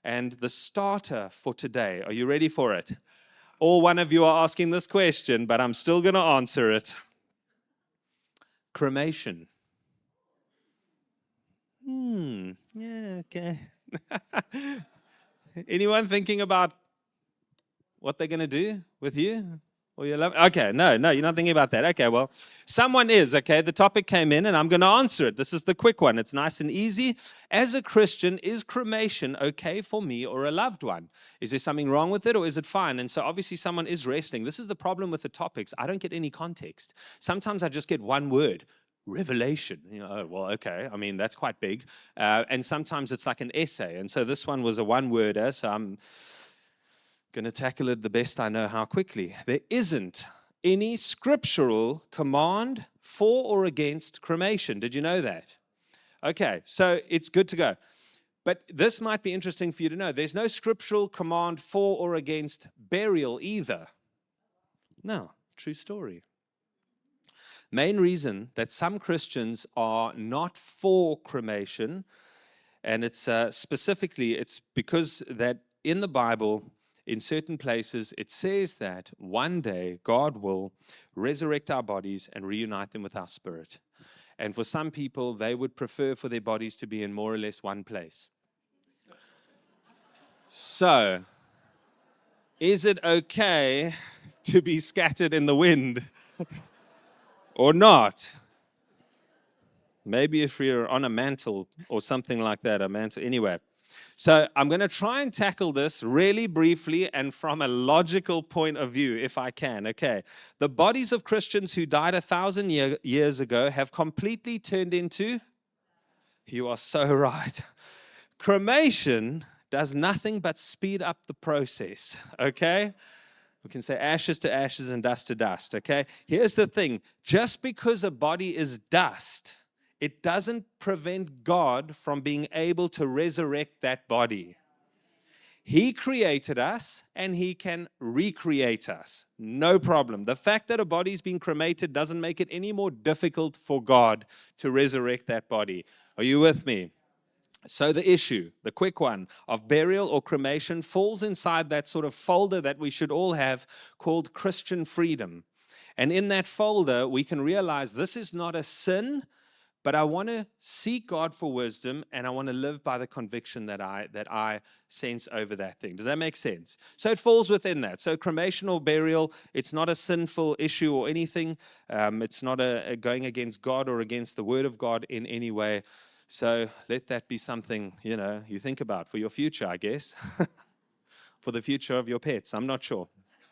And the starter for today, are you ready for it? All one of you are asking this question, but I'm still going to answer it. Cremation. Yeah, okay. Anyone thinking about what they're going to do with you or your love? Okay, no, you're not thinking about that. Okay, well, someone is, okay? The topic came in and I'm going to answer it. This is the quick one. It's nice and easy. As a Christian, is cremation okay for me or a loved one? Is there something wrong with it or is it fine? And so obviously someone is wrestling. This is the problem with the topics. I don't get any context. Sometimes I just get one word. Revelation. Oh, well, okay. I mean, that's quite big. And sometimes it's like an essay. And so this one was a one-worder, so I'm going to tackle it the best I know how quickly. There isn't any scriptural command for or against cremation. Did you know that? Okay, so it's good to go. But this might be interesting for you to know. There's no scriptural command for or against burial either. No, true story. Main reason that some Christians are not for cremation, and it's specifically, it's because that in the Bible, in certain places, it says that one day God will resurrect our bodies and reunite them with our spirit. And for some people, they would prefer for their bodies to be in more or less one place. So, is it okay to be scattered in the wind? Or not? Maybe if you're on a mantle or something like that, a mantle. Anyway, so I'm going to try and tackle this really briefly and from a logical point of view, if I can. Okay, the bodies of Christians who died 1,000 years ago have completely turned into, you are so right. Cremation does nothing but speed up the process, okay? We can say ashes to ashes and dust to dust, okay? Here's the thing. Just because a body is dust, it doesn't prevent God from being able to resurrect that body. He created us and He can recreate us. No problem. The fact that a body's been cremated doesn't make it any more difficult for God to resurrect that body. Are you with me? So the issue, the quick one, of burial or cremation falls inside that sort of folder that we should all have called Christian freedom. And in that folder, we can realize this is not a sin, but I want to seek God for wisdom, and I want to live by the conviction that I sense over that thing. Does that make sense? So it falls within that. So cremation or burial, it's not a sinful issue or anything. It's not a going against God or against the Word of God in any way. So let that be something, you think about for your future, I guess. For the future of your pets. I'm not sure.